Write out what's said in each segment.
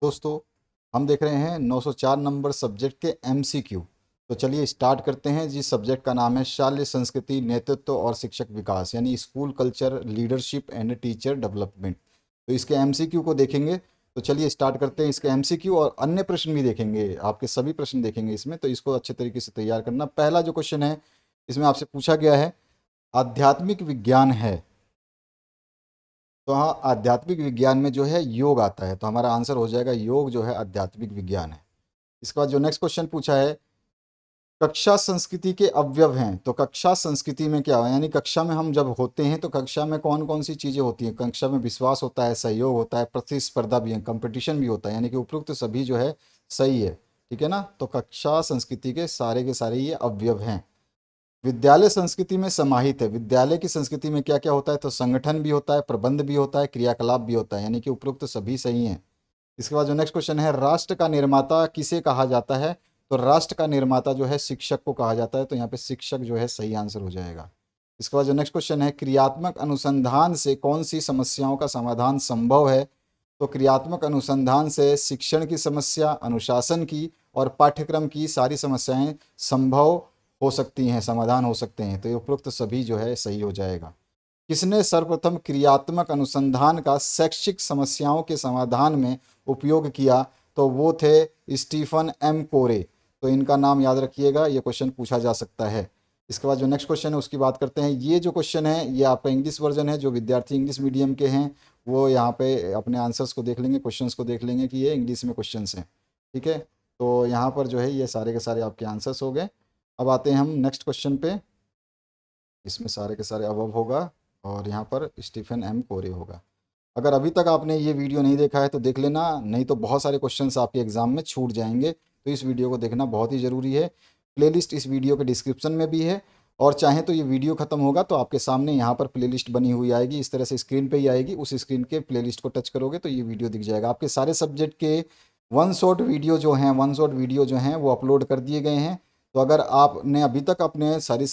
दोस्तों, हम देख रहे हैं 904 नंबर सब्जेक्ट के एमसीक्यू। तो चलिए स्टार्ट करते हैं। जिस सब्जेक्ट का नाम है शाल्य संस्कृति, नेतृत्व और शिक्षक विकास, यानी school culture, leadership and teacher development. तो इसके एमसीक्यू को देखेंगे। तो चलिए स्टार्ट करते हैं। इसके एमसीक्यू और अन्य प्रश्न भी देखेंगे, आपके सभी प्रश्न देखेंगे इसमें। तो इसको अच्छे तरीके से तैयार करना। पहला जो क्वेश्चन है इसमें आपसे पूछा गया है, आध्यात्मिक विज्ञान है। तो हाँ, आध्यात्मिक विज्ञान में जो है योग आता है, तो हमारा आंसर हो जाएगा योग जो है आध्यात्मिक विज्ञान है। इसके बाद जो नेक्स्ट क्वेश्चन पूछा है, कक्षा संस्कृति के अवयव हैं। तो कक्षा संस्कृति में क्या है, यानी कक्षा में हम जब होते हैं तो कक्षा में कौन कौन सी चीज़ें होती हैं। कक्षा में विश्वास होता है, सहयोग होता है, प्रतिस्पर्धा भी है, कंपटीशन भी होता है, यानी कि उपरोक्त सभी जो है सही है। ठीक है ना। तो कक्षा संस्कृति के सारे ये अवयव हैं। विद्यालय संस्कृति में समाहित है। विद्यालय की संस्कृति में क्या क्या होता है, तो संगठन भी होता है, प्रबंध भी होता है, क्रियाकलाप भी होता है, यानी कि उपरोक्त सभी सही हैं। इसके बाद जो नेक्स्ट क्वेश्चन है, राष्ट्र का निर्माता किसे कहा जाता है। तो राष्ट्र का निर्माता जो है शिक्षक को कहा जाता है, तो यहाँ पे शिक्षक जो है सही आंसर हो जाएगा। इसके बाद जो नेक्स्ट क्वेश्चन है, क्रियात्मक अनुसंधान से कौन सी समस्याओं का समाधान संभव है। तो क्रियात्मक अनुसंधान से शिक्षण की समस्या, अनुशासन की और पाठ्यक्रम की सारी समस्याएं संभव हो सकती हैं, समाधान हो सकते हैं। तो ये उपरोक्त सभी जो है सही हो जाएगा। किसने सर्वप्रथम क्रियात्मक अनुसंधान का शैक्षिक समस्याओं के समाधान में उपयोग किया। तो वो थे स्टीफन एम कोरे। तो इनका नाम याद रखिएगा, ये क्वेश्चन पूछा जा सकता है। इसके बाद जो नेक्स्ट क्वेश्चन है उसकी बात करते हैं। ये जो क्वेश्चन है ये आपका इंग्लिश वर्जन है। जो विद्यार्थी इंग्लिश मीडियम के हैं वो यहाँ पे अपने आंसर्स को देख लेंगे, क्वेश्चंस को देख लेंगे कि ये इंग्लिश में क्वेश्चंस हैं। ठीक है। तो यहाँ पर जो है ये सारे के सारे आपके आंसर्स हो गए। अब आते हैं हम नेक्स्ट क्वेश्चन पे। इसमें सारे के सारे अबव होगा और यहाँ पर स्टीफन एम कोरे होगा। अगर अभी तक आपने ये वीडियो नहीं देखा है तो देख लेना, नहीं तो बहुत सारे क्वेश्चंस आपके एग्जाम में छूट जाएंगे। तो इस वीडियो को देखना बहुत ही ज़रूरी है। प्लेलिस्ट इस वीडियो के डिस्क्रिप्शन में भी है, और चाहे तो ये वीडियो खत्म होगा तो आपके सामने यहाँ पर प्लेलिस्ट बनी हुई आएगी, इस तरह से स्क्रीन पे ही आएगी। उस स्क्रीन के प्लेलिस्ट को टच करोगे तो ये वीडियो दिख जाएगा। आपके सारे सब्जेक्ट के वन शॉट वीडियो जो हैं वो अपलोड कर दिए गए हैं। तो अगर आपने अभी तक अपने सभी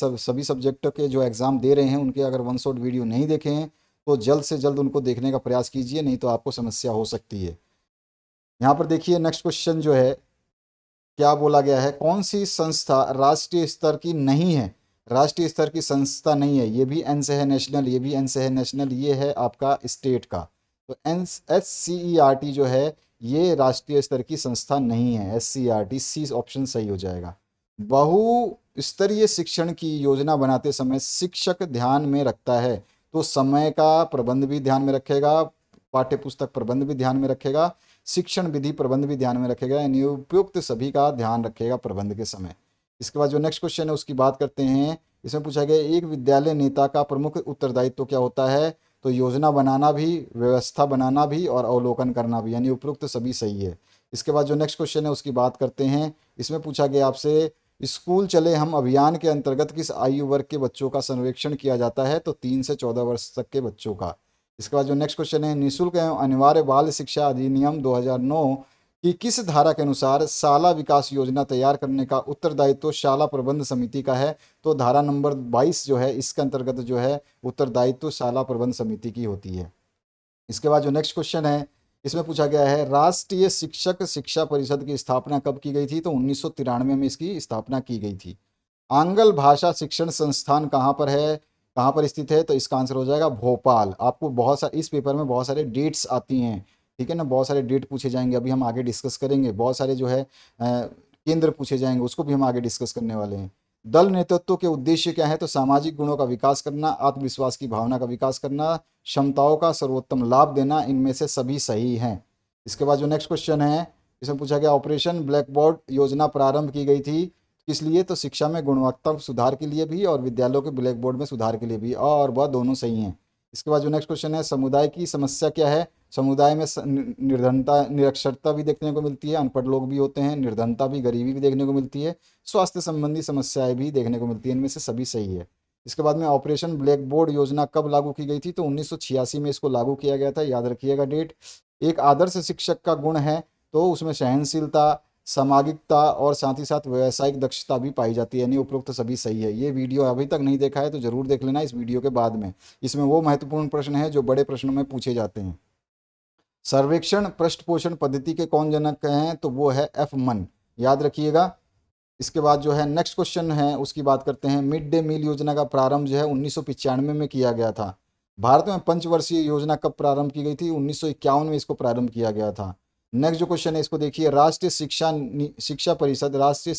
सब्जेक्ट के जो एग्ज़ाम दे रहे हैं उनके अगर वन शॉट वीडियो नहीं देखे हैं तो जल्द से जल्द उनको देखने का प्रयास कीजिए, नहीं तो आपको समस्या हो सकती है। यहाँ पर देखिए नेक्स्ट क्वेश्चन जो है, क्या बोला गया है, कौन सी संस्था राष्ट्रीय स्तर की नहीं है। राष्ट्रीय स्तर की संस्था नहीं है, ये भी एन से है नेशनल, ये भी एन से है नेशनल, ये है आपका स्टेट का। तो एन SCERT जो है ये राष्ट्रीय स्तर की संस्था नहीं है। SCERT, सी ऑप्शन सही हो जाएगा। बहु स्तरीय शिक्षण की योजना बनाते समय शिक्षक ध्यान में रखता है। तो समय का प्रबंध भी ध्यान में रखेगा, पाठ्य पुस्तक प्रबंध भी ध्यान में रखेगा, शिक्षण विधि प्रबंध भी ध्यान में रखेगा, यानी उपयुक्त सभी का ध्यान रखेगा प्रबंध के समय। इसके बाद जो नेक्स्ट क्वेश्चन है उसकी बात करते हैं। इसमें पूछा गया एक विद्यालय नेता का प्रमुख उत्तरदायित्व क्या होता है। तो योजना बनाना भी, व्यवस्था बनाना भी और अवलोकन करना भी, यानी उपयुक्त सभी सही है। इसके बाद जो नेक्स्ट क्वेश्चन है उसकी बात करते हैं। इसमें पूछा गया आपसे, स्कूल चले हम अभियान के अंतर्गत किस आयु वर्ग के बच्चों का सर्वेक्षण किया जाता है। तो 3 से 14 वर्ष तक के बच्चों का। इसके बाद जो नेक्स्ट क्वेश्चन है, निःशुल्क एवं अनिवार्य बाल शिक्षा अधिनियम 2009 की किस धारा के अनुसार शाला विकास योजना तैयार करने का उत्तरदायित्व शाला प्रबंध समिति का है। तो धारा नंबर 22 जो है इसके अंतर्गत जो है उत्तरदायित्व शाला प्रबंध समिति की होती है। इसके बाद जो नेक्स्ट क्वेश्चन है इसमें पूछा गया है, राष्ट्रीय शिक्षक शिक्षा परिषद की स्थापना कब की गई थी। तो 1993 में इसकी स्थापना की गई थी। आंग्ल भाषा शिक्षण संस्थान कहाँ पर है, कहाँ पर स्थित है। तो इसका आंसर हो जाएगा भोपाल। आपको बहुत सारे इस पेपर में बहुत सारे डेट्स आती हैं। ठीक है ना, बहुत सारे डेट पूछे जाएंगे, अभी हम आगे डिस्कस करेंगे। बहुत सारे जो है केंद्र पूछे जाएंगे, उसको भी हम आगे डिस्कस करने वाले हैं। दल नेतृत्व के उद्देश्य क्या है। तो सामाजिक गुणों का विकास करना, आत्मविश्वास की भावना का विकास करना, क्षमताओं का सर्वोत्तम लाभ देना, इनमें से सभी सही हैं। इसके बाद जो नेक्स्ट क्वेश्चन है इसमें पूछा गया, ऑपरेशन ब्लैक बोर्ड योजना प्रारंभ की गई थी किस लिए। तो शिक्षा में गुणवत्ता सुधार के लिए भी और विद्यालयों के ब्लैक बोर्ड में सुधार के लिए भी, और वह दोनों सही हैं। इसके बाद जो नेक्स्ट क्वेश्चन है, समुदाय की समस्या क्या है। समुदाय में निर्धनता, निरक्षरता भी देखने को मिलती है, अनपढ़ लोग भी होते हैं, निर्धनता भी, गरीबी भी देखने को मिलती है, स्वास्थ्य संबंधी समस्याएं भी देखने को मिलती है, इनमें से सभी सही है। इसके बाद में ऑपरेशन ब्लैक बोर्ड योजना कब लागू की गई थी। तो 1986 में इसको लागू किया गया था, याद रखिएगा डेट। एक आदर्श शिक्षक का गुण है तो उसमें सहनशीलता, सामाजिकता और साथ ही साथ व्यावसायिक दक्षता भी पाई जाती है, यानी उपरोक्त सभी सही है। ये वीडियो अभी तक नहीं देखा है तो जरूर देख लेना इस वीडियो के बाद में। इसमें वो महत्वपूर्ण प्रश्न है जो बड़े प्रश्नों में पूछे जाते हैं। सर्वेक्षण पृष्ठ पोषण पद्धति के कौन जनक हैं, तो वो है एफ मन, याद रखिएगा। इसके बाद जो है नेक्स्ट क्वेश्चन है उसकी बात करते हैं। मिड डे मील योजना का प्रारंभ जो है 1995 में किया गया था। भारत में पंचवर्षीय योजना कब प्रारंभ की गई थी? 1951 में इसको प्रारंभ किया गया था। नेक्स्ट जो क्वेश्चन है इसको देखिए, शिक्षा परिषद राष्ट्रीय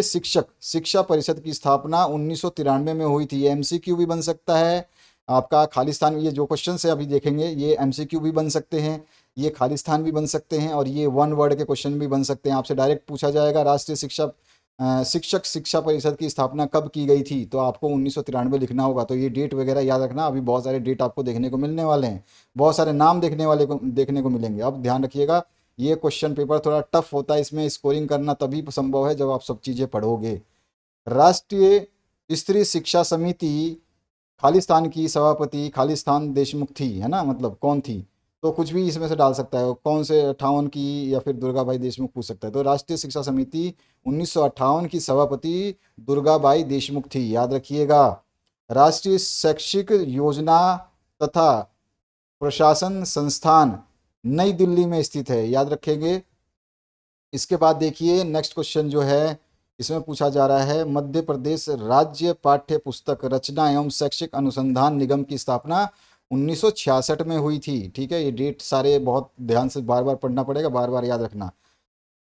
शिक्षक शिक्षा परिषद की स्थापना 1993 में हुई थी। ये एमसीक्यू भी बन सकता है आपका। खालिस्तान, ये जो क्वेश्चन से अभी देखेंगे ये एमसीक्यू भी बन सकते हैं, ये खालिस्तान भी बन सकते हैं, और ये वन वर्ड के क्वेश्चन भी बन सकते हैं। आपसे डायरेक्ट पूछा जाएगा राष्ट्रीय शिक्षक शिक्षा परिषद की स्थापना कब की गई थी, तो आपको 1993 लिखना होगा। तो ये डेट वगैरह याद रखना। अभी बहुत सारे डेट आपको देखने को मिलने वाले हैं, बहुत सारे नाम देखने को मिलेंगे। अब ध्यान रखिएगा, ये क्वेश्चन पेपर थोड़ा टफ होता है, इसमें स्कोरिंग करना तभी संभव है जब आप सब चीज़ें पढ़ोगे। राष्ट्रीय स्त्री शिक्षा समिति खालिस्तान की सभापति खालिस्तान देशमुख थी, है ना, मतलब कौन थी? तो कुछ भी इसमें से डाल सकता है, कौन से 58 की या फिर दुर्गाबाई देशमुख पूछ सकता है। तो राष्ट्रीय शिक्षा समिति 1958 की सभापति दुर्गाबाई देशमुख थी, याद रखिएगा। राष्ट्रीय शैक्षिक योजना तथा प्रशासन संस्थान नई दिल्ली में स्थित है, याद रखेंगे। इसके बाद देखिए नेक्स्ट क्वेश्चन जो है इसमें पूछा जा रहा है, मध्य प्रदेश राज्य पाठ्य पुस्तक रचना एवं शैक्षिक अनुसंधान निगम की स्थापना 1966 में हुई थी। ठीक है, ये डेट सारे बहुत ध्यान से बार बार पढ़ना पड़ेगा, बार बार याद रखना।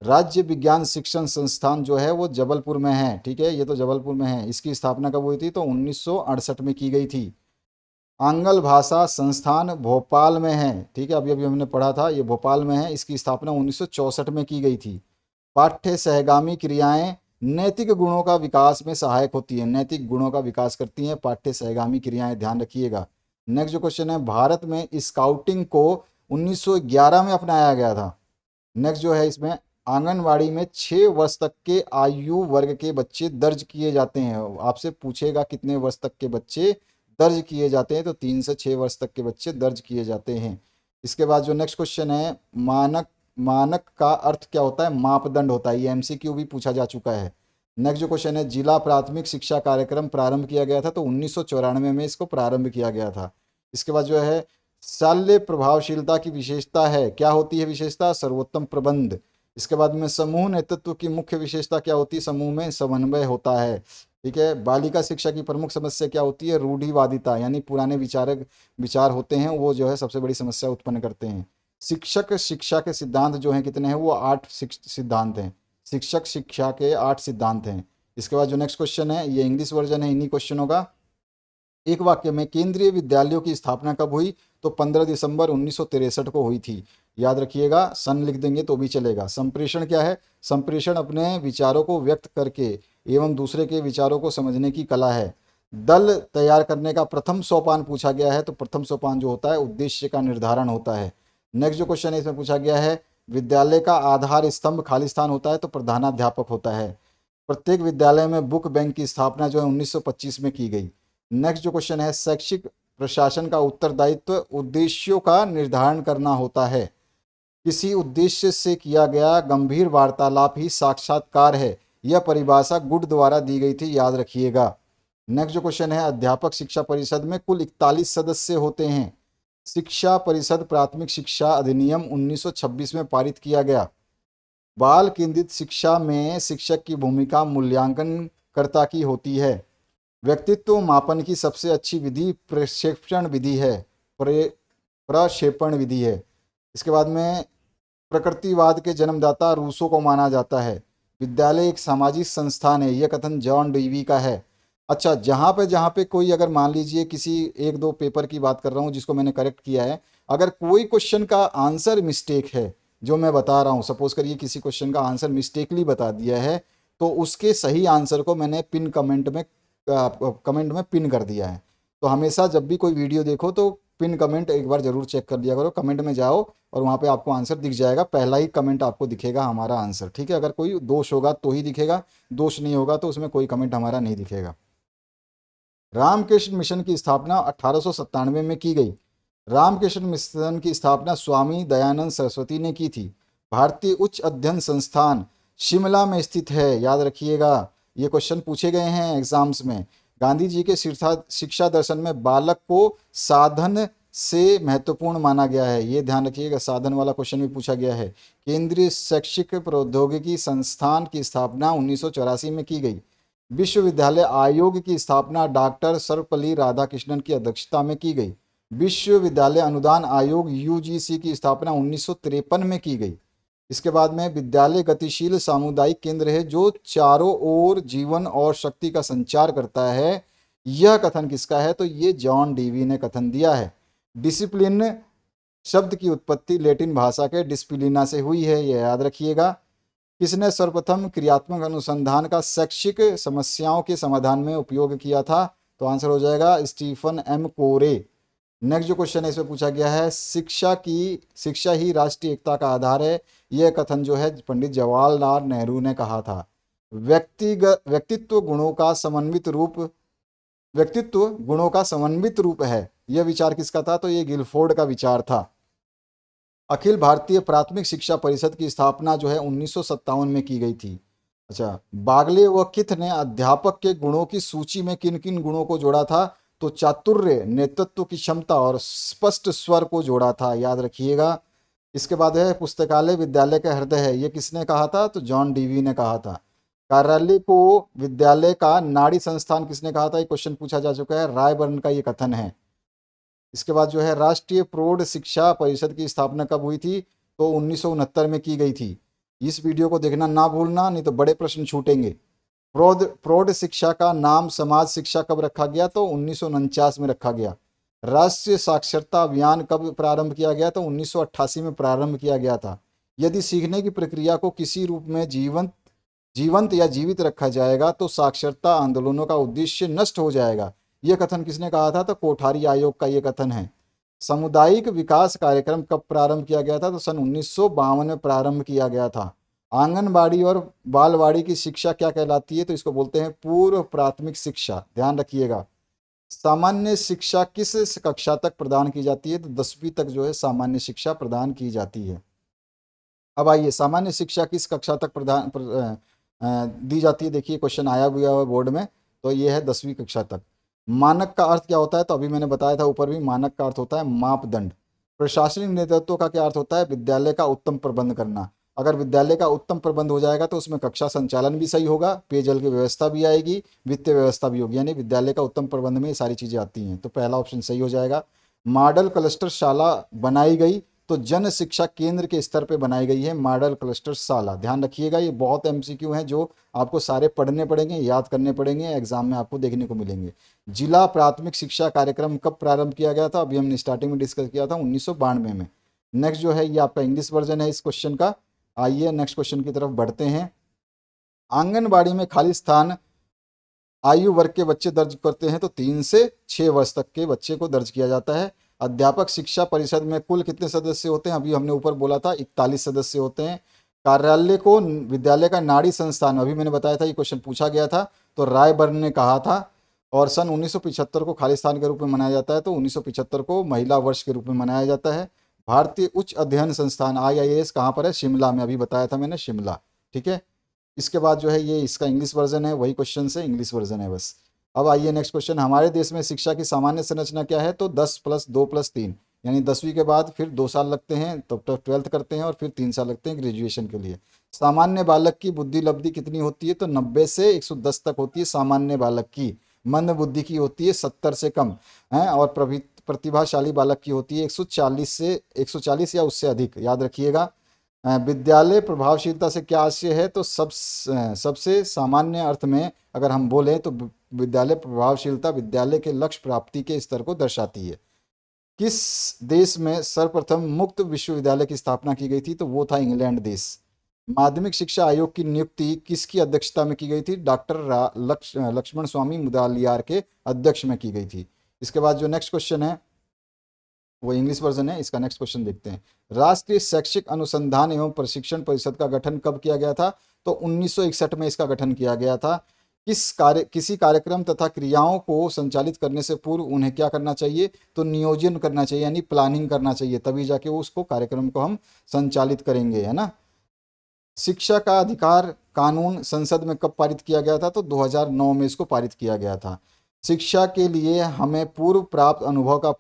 राज्य विज्ञान शिक्षण संस्थान जो है वो जबलपुर में है। ठीक है, ये तो जबलपुर में है। इसकी स्थापना कब हुई थी? तो 1968 में की गई थी। आंग्ल भाषा संस्थान भोपाल में है। ठीक है, अभी अभी हमने पढ़ा था, ये भोपाल में है। इसकी स्थापना 1964 में की गई थी। पाठ्य सहगामी क्रियाएं नैतिक गुणों का विकास में सहायक होती है, नैतिक गुणों का विकास करती हैं पाठ्य सहगामी क्रियाएं, ध्यान रखिएगा। नेक्स्ट जो क्वेश्चन है, भारत में स्काउटिंग को 1911 में अपनाया गया था। नेक्स्ट जो है इसमें, आंगनवाड़ी में 6 वर्ष तक के आयु वर्ग के बच्चे दर्ज किए जाते हैं। आपसे पूछेगा कितने वर्ष तक के बच्चे दर्ज किए जाते हैं, तो 3 से 6 वर्ष तक के बच्चे दर्ज किए जाते हैं। इसके बाद जो नेक्स्ट क्वेश्चन है, मानक मानक का अर्थ क्या होता है? मापदंड होता है। ये एमसीक्यू भी पूछा जा चुका है। नेक्स्ट जो क्वेश्चन है, जिला प्राथमिक शिक्षा कार्यक्रम प्रारंभ किया गया था, तो 1994 में इसको प्रारंभ किया गया था। इसके बाद जो है, शल्य प्रभावशीलता की विशेषता है, क्या होती है विशेषता? सर्वोत्तम प्रबंध। इसके बाद में समूह नेतृत्व की मुख्य विशेषता क्या होती है? समूह में समन्वय होता है। ठीक है, बालिका शिक्षा की प्रमुख समस्या क्या होती है? रूढ़िवादिता, यानी पुराने विचार होते हैं वो जो है सबसे बड़ी समस्या उत्पन्न करते हैं। शिक्षक शिक्षा के सिद्धांत जो हैं कितने हैं? वो 8 सिद्धांत हैं। शिक्षक शिक्षा के 8 सिद्धांत हैं। इसके बाद जो नेक्स्ट क्वेश्चन है, ये इंग्लिश वर्जन है इन्हीं क्वेश्चनों का। एक वाक्य में केंद्रीय विद्यालयों की स्थापना कब हुई? तो 15 दिसंबर 1963 को हुई थी, याद रखिएगा। सन लिख देंगे तो भी चलेगा। संप्रेषण क्या है? संप्रेषण अपने विचारों को व्यक्त करके एवं दूसरे के विचारों को समझने की कला है। दल तैयार करने का प्रथम सोपान पूछा गया है, तो प्रथम सोपान जो होता है उद्देश्य का निर्धारण होता है। नेक्स्ट जो क्वेश्चन है इसमें पूछा गया है, विद्यालय का आधार स्तंभ खालिस्तान होता है, तो प्रधानाध्यापक होता है। प्रत्येक विद्यालय में बुक बैंक की स्थापना जो है 1925 में की गई। नेक्स्ट जो क्वेश्चन है, शैक्षिक प्रशासन का उत्तरदायित्व उद्देश्यों का निर्धारण करना होता है। किसी उद्देश्य से किया गया गंभीर वार्तालाप ही साक्षात्कार है। यह परिभाषा गुड द्वारा दी गई थी, याद रखिएगा। नेक्स्ट जो क्वेश्चन है, अध्यापक शिक्षा परिषद में कुल 41 सदस्य होते हैं। शिक्षा परिषद प्राथमिक शिक्षा अधिनियम 1926 में पारित किया गया। बाल केंद्रित शिक्षा में शिक्षक की भूमिका मूल्यांकन कर्ता की होती है। व्यक्तित्व मापन की सबसे अच्छी विधि प्रक्षेपण विधि है, प्रक्षेपण विधि है। इसके बाद में, प्रकृतिवाद के जन्मदाता रूसो को माना जाता है। विद्यालय एक सामाजिक संस्थान है, यह कथन जॉन डीवी का है। अच्छा, जहाँ पे कोई, अगर मान लीजिए किसी 1-2 पेपर की बात कर रहा हूँ जिसको मैंने करेक्ट किया है, अगर कोई क्वेश्चन का आंसर मिस्टेक है जो मैं बता रहा हूँ, सपोज करिए किसी क्वेश्चन का आंसर मिस्टेकली बता दिया है, तो उसके सही आंसर को मैंने पिन कमेंट में पिन कर दिया है। तो हमेशा जब भी कोई वीडियो देखो तो पिन कमेंट एक बार जरूर चेक कर लिया करो। कमेंट में जाओ और वहाँ पे आपको आंसर दिख जाएगा, पहला ही कमेंट आपको दिखेगा हमारा आंसर। ठीक है, अगर कोई दोष होगा तो ही दिखेगा, दोष नहीं होगा तो उसमें कोई कमेंट हमारा नहीं दिखेगा। रामकृष्ण मिशन की स्थापना 1897 में की गई। रामकृष्ण मिशन की स्थापना स्वामी दयानंद सरस्वती ने की थी। भारतीय उच्च अध्ययन संस्थान शिमला में स्थित है, याद रखिएगा। ये क्वेश्चन पूछे गए हैं एग्जाम्स में। गांधी जी के शिक्षा दर्शन में बालक को साधन से महत्वपूर्ण माना गया है? ये ध्यान रखिएगा, साधन वाला क्वेश्चन भी पूछा गया है। केंद्रीय शैक्षिक प्रौद्योगिकी संस्थान की स्थापना 1984 में की गई। विश्वविद्यालय आयोग की स्थापना डॉक्टर सर्वपल्ली राधाकृष्णन की अध्यक्षता में की गई। विश्वविद्यालय अनुदान आयोग यूजीसी की स्थापना 1953 में की गई। इसके बाद में विद्यालय गतिशील सामुदायिक केंद्र है जो चारों ओर जीवन और शक्ति का संचार करता है। यह कथन किसका है? तो ये जॉन डीवी ने कथन दिया है। डिसिप्लिन शब्द की उत्पत्ति लैटिन भाषा के डिस्पिलिना से हुई है, यह याद रखिएगा। किसने सर्वप्रथम क्रियात्मक अनुसंधान का शैक्षिक समस्याओं के समाधान में उपयोग किया था? तो आंसर हो जाएगा स्टीफन एम कोरे। नेक्स्ट जो क्वेश्चन है इसमें पूछा गया है, शिक्षा ही राष्ट्रीय एकता का आधार है। यह कथन जो है पंडित जवाहरलाल नेहरू ने कहा था। व्यक्तित्व गुणों का समन्वित रूप है, यह विचार किसका था? तो ये गिलफोर्ड का विचार था। अखिल भारतीय प्राथमिक शिक्षा परिषद की स्थापना जो है 1957 में की गई थी। अच्छा, बागले व किथ ने अध्यापक के गुणों की सूची में किन किन गुणों को जोड़ा था? तो चातुर्य, नेतृत्व की क्षमता और स्पष्ट स्वर को जोड़ा था, याद रखिएगा। इसके बाद है पुस्तकालय विद्यालय का हृदय है, ये किसने कहा था? तो जॉन डीवी ने कहा था। कार्यालय को विद्यालय का नाड़ी संस्थान किसने कहा था? ये क्वेश्चन पूछा जा चुका है, रायबर्न का ये कथन है। इसके बाद जो है राष्ट्रीय प्रौढ़ शिक्षा परिषद की स्थापना कब हुई थी? तो 1969 में की गई थी। इस वीडियो को देखना ना भूलना, नहीं तो बड़े प्रश्न छूटेंगे। प्रौढ़ शिक्षा का नाम समाज शिक्षा कब रखा गया? तो 1949 में रखा गया। राष्ट्रीय साक्षरता अभियान कब प्रारंभ किया गया? तो 1988 में प्रारंभ किया गया था। यदि सीखने की प्रक्रिया को किसी रूप में जीवंत या जीवित रखा जाएगा तो साक्षरता आंदोलनों का उद्देश्य नष्ट हो जाएगा। यह कथन किसने कहा था? तो कोठारी आयोग का यह कथन है। सामुदायिक विकास कार्यक्रम कब प्रारंभ किया गया था? तो सन 1952 में प्रारंभ किया गया था। आंगनबाड़ी और बालवाड़ी की शिक्षा क्या कहलाती है? तो इसको बोलते हैं पूर्व प्राथमिक शिक्षा, ध्यान रखिएगा। सामान्य शिक्षा किस कक्षा तक प्रदान की जाती है? तो 10वीं तक जो है सामान्य शिक्षा प्रदान की जाती है। अब आइए, सामान्य शिक्षा किस कक्षा तक दी जाती है? देखिए क्वेश्चन आया हुआ है बोर्ड में, तो ये है 10वीं कक्षा तक। मानक का अर्थ क्या होता है? तो अभी मैंने बताया था ऊपर भी, मानक का अर्थ होता है मापदंड। प्रशासनिक नेतृत्व का क्या अर्थ होता है? विद्यालय का उत्तम प्रबंध करना। अगर विद्यालय का उत्तम प्रबंध हो जाएगा तो उसमें कक्षा संचालन भी सही होगा, पेयजल की व्यवस्था भी आएगी, वित्तीय व्यवस्था भी होगी, यानी विद्यालय का उत्तम प्रबंध में ये सारी चीजें आती हैं। तो पहला ऑप्शन सही हो जाएगा। मॉडल क्लस्टर शाला बनाई गई, तो जन शिक्षा केंद्र के स्तर पे बनाई गई है मॉडल क्लस्टर शाला, ध्यान रखिएगा। ये बहुत एमसीक्यू हैं जो आपको सारे पढ़ने पड़ेंगे, याद करने पड़ेंगे, एग्जाम में आपको देखने को मिलेंगे। जिला प्राथमिक शिक्षा कार्यक्रम कब प्रारंभ किया गया था? अभी हमने स्टार्टिंग में डिस्कस किया था 1992 में। नेक्स्ट जो है ये आपका इंग्लिश वर्जन है इस क्वेश्चन का। आइए नेक्स्ट क्वेश्चन की तरफ बढ़ते हैं। आंगनबाड़ी में खाली स्थान आयु वर्ग के बच्चे दर्ज करते हैं तो 3 से 6 वर्ष तक के बच्चे को दर्ज किया जाता है। अध्यापक शिक्षा परिषद में कुल कितने सदस्य होते हैं? अभी हमने ऊपर बोला था 41 सदस्य होते हैं। कार्यालय को विद्यालय का नाड़ी संस्थान, अभी मैंने बताया था, ये क्वेश्चन पूछा गया था, तो रायबर्न ने कहा था। और सन 1975 को खालिस्तान के रूप में मनाया जाता है, तो 1975 को महिला वर्ष के रूप में मनाया जाता है। भारतीय उच्च अध्ययन संस्थान IIS कहाँ पर है? शिमला में, अभी बताया था मैंने, शिमला। ठीक है। इसके बाद जो है ये इसका इंग्लिश वर्जन है, वही क्वेश्चन से इंग्लिश वर्जन है बस। अब आइए नेक्स्ट क्वेश्चन, हमारे देश में शिक्षा की सामान्य संरचना क्या है? तो 10+2+3, यानी 10वीं के बाद फिर 2 साल लगते हैं, तब तक 12th करते हैं, और फिर 3 साल लगते हैं ग्रेजुएशन के लिए। सामान्य बालक की बुद्धि लब्धि कितनी होती है? तो 90 से 110 तक होती है सामान्य बालक की। मंद बुद्धि की होती है 70 से कम है, और प्रतिभाशाली बालक की होती है 140 या उससे अधिक, याद रखिएगा। विद्यालय प्रभावशीलता से क्या आशय है? तो सबसे सामान्य अर्थ में अगर हम बोलें तो विद्यालय प्रभावशीलता विद्यालय के लक्ष्य प्राप्ति के स्तर को दर्शाती है। किस देश में सर्वप्रथम मुक्त विश्वविद्यालय की स्थापना की गई थी? तो वो था इंग्लैंड देश। माध्यमिक शिक्षा आयोग की नियुक्ति किसकी अध्यक्षता में की गई थी? डॉक्टर लक्ष्मण स्वामी मुदलियार के अध्यक्ष में की गई थी। इसके बाद जो नेक्स्ट क्वेश्चन है वो इंग्लिश वर्जन है, इसका नेक्स्ट क्वेश्चन देखते हैं। राष्ट्रीय शैक्षिक अनुसंधान एवं प्रशिक्षण परिषद का गठन कब किया गया था? तो 1961 में इसका गठन किया गया था। किसी कार्यक्रम तथा क्रियाओं को संचालित करने से पूर्व उन्हें क्या करना चाहिए? तो नियोजन करना चाहिए, यानी प्लानिंग करना चाहिए, तभी जाके वो उसको कार्यक्रम को हम संचालित करेंगे, है ना। शिक्षा का अधिकार कानून संसद में कब पारित किया गया था? तो 2009 में इसको पारित किया गया था। शिक्षा के लिए हमें पूर्व प्राप्त अनुभव का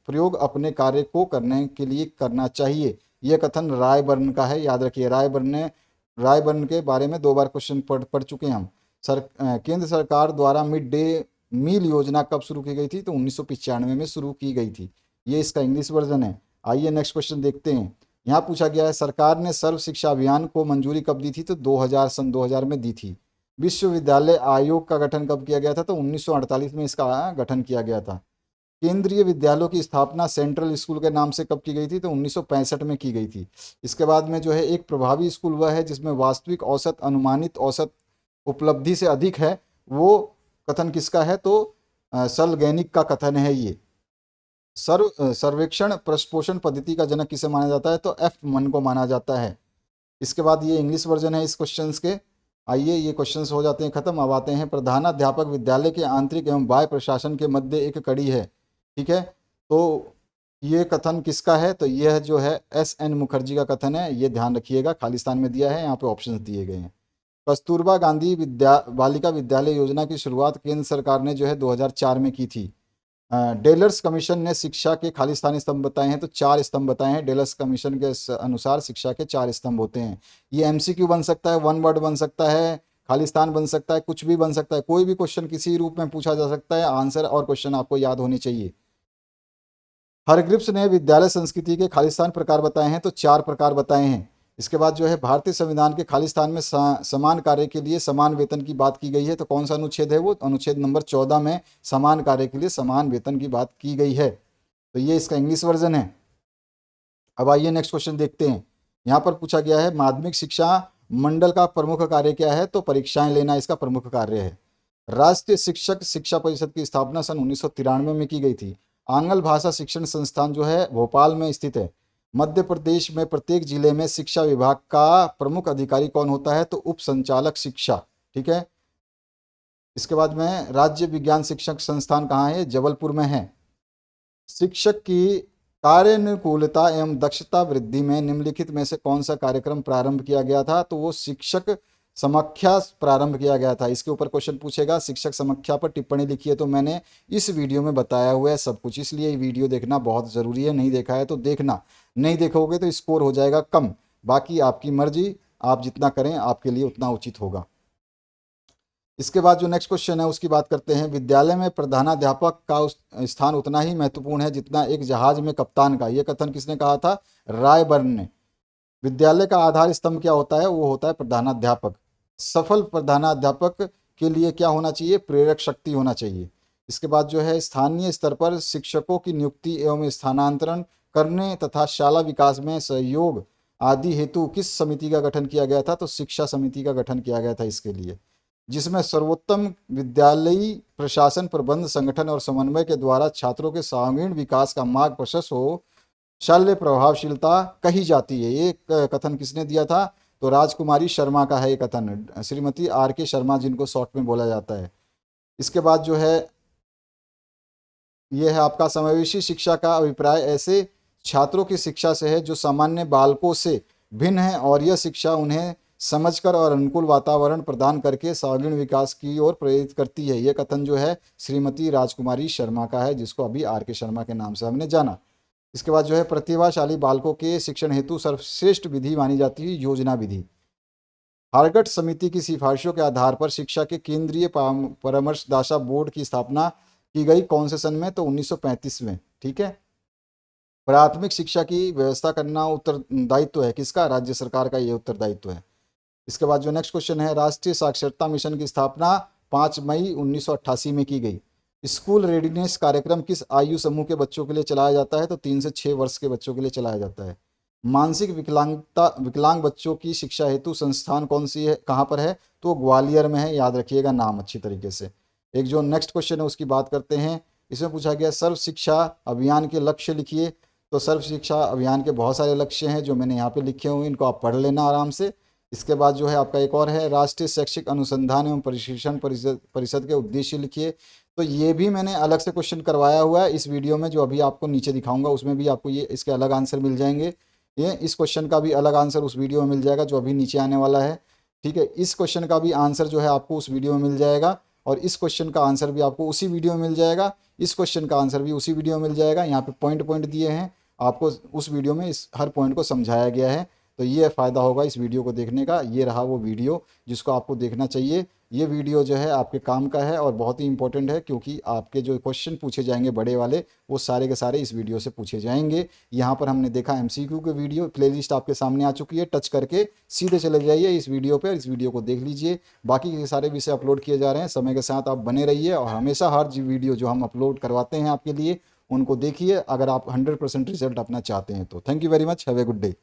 प्रयोग अपने कार्य को करने के लिए करना चाहिए। यह कथन रायबर्न का है, याद रखिए। रायबर्न के बारे में 2 बार क्वेश्चन पढ़ चुके हैं हम। केंद्र सरकार द्वारा मिड डे मील योजना कब शुरू की गई थी? तो 1995 में शुरू की गई थी। ये इसका इंग्लिश वर्जन है। आइए नेक्स्ट क्वेश्चन देखते हैं। यहाँ पूछा गया है, सरकार ने सर्व शिक्षा अभियान को मंजूरी कब दी थी? तो 2000 में दी थी। विश्वविद्यालय आयोग का गठन कब किया गया था? तो 1948 में इसका गठन किया गया था। केंद्रीय विद्यालयों की स्थापना सेंट्रल स्कूल के नाम से कब की गई थी? तो 1965 में की गई थी। इसके बाद में जो है एक प्रभावी स्कूल वह है जिसमें वास्तविक औसत अनुमानित औसत उपलब्धि से अधिक है। वो कथन किसका है? तो सलगैनिक का कथन है ये। सर्वेक्षण प्रश्नपोषण पद्धति का जनक किसे माना जाता है? तो एफ मन को माना जाता है। इसके बाद ये इंग्लिश वर्जन है इस क्वेश्चंस के। आइए ये क्वेश्चंस हो जाते हैं खत्म। अब आते हैं, प्रधानाध्यापक विद्यालय के आंतरिक एवं बाह्य प्रशासन के मध्य एक कड़ी है। ठीक है, तो ये कथन किसका है? तो यह जो है SN मुखर्जी का कथन है। ये ध्यान रखिएगा, खालिस्तान में दिया है, यहाँ पे ऑप्शंस दिए गए हैं। कस्तूरबा गांधी बालिका विद्यालय योजना की शुरुआत केंद्र सरकार ने जो है 2004 में की थी। डेलर्स कमीशन ने शिक्षा के खालिस्तानी स्तंभ बताए हैं, तो 4 स्तंभ बताए हैं। डेलर्स कमीशन के अनुसार शिक्षा के 4 स्तंभ होते हैं। ये MCQ बन सकता है, 1 वर्ड बन सकता है, खालिस्तान बन सकता है, कुछ भी बन सकता है। कोई भी क्वेश्चन किसी रूप में पूछा जा सकता है। आंसर और क्वेश्चन आपको याद होने चाहिए। हरग्रिप्स ने विद्यालय संस्कृति के खालिस्तान प्रकार बताए हैं, तो 4 प्रकार बताए हैं। इसके बाद जो है भारतीय संविधान के खालिस्तान में समान कार्य के लिए समान वेतन की बात की गई है। तो कौन सा अनुच्छेद है? वो अनुच्छेद नंबर 14 में समान कार्य के लिए समान वेतन की बात की गई है। तो ये इसका इंग्लिश वर्जन है। अब आइए नेक्स्ट क्वेश्चन देखते हैं। यहाँ पर पूछा गया है, माध्यमिक शिक्षा मंडल का प्रमुख कार्य क्या है? तो परीक्षाएं लेना इसका प्रमुख कार्य है। राष्ट्रीय शिक्षक शिक्षा परिषद की स्थापना सन 1993 में की गई थी। आंग्ल भाषा शिक्षण संस्थान जो है भोपाल में स्थित है। मध्य प्रदेश में प्रत्येक जिले में शिक्षा विभाग का प्रमुख अधिकारी कौन होता है? तो उप संचालक शिक्षा। ठीक है, इसके बाद में राज्य विज्ञान शिक्षक संस्थान कहाँ है? जबलपुर में है। शिक्षक की कार्यानुकूलता एवं दक्षता वृद्धि में निम्नलिखित में से कौन सा कार्यक्रम प्रारंभ किया गया था? तो वो शिक्षक समीक्षा प्रारंभ किया गया था। इसके ऊपर क्वेश्चन पूछेगा, शिक्षक समीक्षा पर टिप्पणी लिखी है। तो मैंने इस वीडियो में बताया हुआ है सब कुछ, इसलिए ये वीडियो देखना बहुत ज़रूरी है। नहीं देखा है तो देखना, नहीं देखोगे तो स्कोर हो जाएगा कम। बाकी आपकी मर्जी, आप जितना करें आपके लिए उतना उचित होगा। इसके बाद जो नेक्स्ट क्वेश्चन है उसकी बात करते हैं। विद्यालय में प्रधानाध्यापक का स्थान उतना ही महत्वपूर्ण है जितना एक जहाज में कप्तान का। यह कथन किसने कहा था? रायबर्न ने। विद्यालय का आधार स्तंभ क्या होता है? वो होता है प्रधानाध्यापक। सफल प्रधानाध्यापक के लिए क्या होना चाहिए? प्रेरक शक्ति होना चाहिए। इसके बाद जो है, स्थानीय स्तर पर शिक्षकों की नियुक्ति एवं स्थानांतरण करने तथा शाला विकास में सहयोग आदि हेतु किस समिति का गठन किया गया था? तो शिक्षा समिति का गठन किया गया था इसके लिए, जिसमें सर्वोत्तम विद्यालयी प्रशासन प्रबंध संगठन और समन्वय के द्वारा छात्रों के सर्वांगीण विकास का मार्ग प्रशस्त हो, शल्य प्रभावशीलता कही जाती है। ये कथन किसने दिया था? तो राजकुमारी शर्मा का है ये कथन, श्रीमती RK शर्मा जिनको शॉर्ट में बोला जाता है। इसके बाद जो है ये है आपका समावेशी शिक्षा का अभिप्राय ऐसे छात्रों की शिक्षा से है जो सामान्य बालकों से भिन्न है, और यह शिक्षा उन्हें समझकर और अनुकूल वातावरण प्रदान करके सर्वांगीण विकास की ओर प्रेरित करती है। यह कथन जो है श्रीमती राजकुमारी शर्मा का है, जिसको अभी RK शर्मा के नाम से हमने जाना। इसके बाद जो है, प्रतिभाशाली बालकों के शिक्षण हेतु सर्वश्रेष्ठ विधि मानी जाती है योजना विधि। हार्गट समिति की सिफारिशों के आधार पर शिक्षा के केंद्रीय परामर्शदाता बोर्ड की स्थापना की गई कौन से सन में? तो 1935 में। ठीक है, प्राथमिक शिक्षा की व्यवस्था करना उत्तरदायित्व है किसका? राज्य सरकार का ये उत्तरदायित्व है। इसके बाद जो नेक्स्ट क्वेश्चन है, राष्ट्रीय साक्षरता मिशन की स्थापना 5 मई 1988 में की गई। स्कूल रेडीनेस कार्यक्रम किस आयु समूह के बच्चों के लिए चलाया जाता है? तो 3 से 6 वर्ष के बच्चों के लिए चलाया जाता है। मानसिक विकलांग बच्चों की शिक्षा हेतु संस्थान कौन सी है, कहाँ पर है? तो ग्वालियर में है। याद रखिएगा नाम अच्छी तरीके से। एक जो नेक्स्ट क्वेश्चन है उसकी बात करते हैं। इसमें पूछा गया सर्व शिक्षा अभियान के लक्ष्य लिखिए। तो सर्व शिक्षा अभियान के बहुत सारे लक्ष्य हैं जो मैंने यहाँ पे लिखे हुए हैं, इनको आप पढ़ लेना आराम से। इसके बाद जो है आपका एक और है, राष्ट्रीय शैक्षिक अनुसंधान एवं प्रशिक्षण परिषद के उद्देश्य लिखिए। तो ये भी मैंने अलग से क्वेश्चन करवाया हुआ है इस वीडियो में, जो अभी आपको नीचे दिखाऊंगा उसमें भी आपको ये इसके अलग आंसर मिल जाएंगे। ये इस क्वेश्चन का भी अलग आंसर उस वीडियो में मिल जाएगा जो अभी नीचे आने वाला है। ठीक है, इस क्वेश्चन का भी आंसर जो है आपको उस वीडियो में मिल जाएगा। और इस क्वेश्चन का आंसर भी आपको उसी वीडियो में मिल जाएगा, इस क्वेश्चन का आंसर भी उसी वीडियो में मिल जाएगा। यहाँ पे पॉइंट पॉइंट दिए हैं, आपको उस वीडियो में इस हर पॉइंट को समझाया गया है। तो ये फ़ायदा होगा इस वीडियो को देखने का। ये रहा वो वीडियो जिसको आपको देखना चाहिए। ये वीडियो जो है आपके काम का है और बहुत ही इंपॉर्टेंट है, क्योंकि आपके जो क्वेश्चन पूछे जाएंगे बड़े वाले, वो सारे के सारे इस वीडियो से पूछे जाएंगे। यहाँ पर हमने देखा एमसीक्यू के वीडियो, प्लेलिस्ट आपके सामने आ चुकी है, टच करके सीधे चले जाइए इस वीडियो पर, इस वीडियो को देख लीजिए। बाकी के सारे विषय अपलोड किए जा रहे हैं, समय के साथ आप बने रहिए और हमेशा हर वीडियो जो हम अपलोड करवाते हैं आपके लिए उनको देखिए, अगर आप 100% रिजल्ट अपना चाहते हैं तो। Thank you very much, have a good day.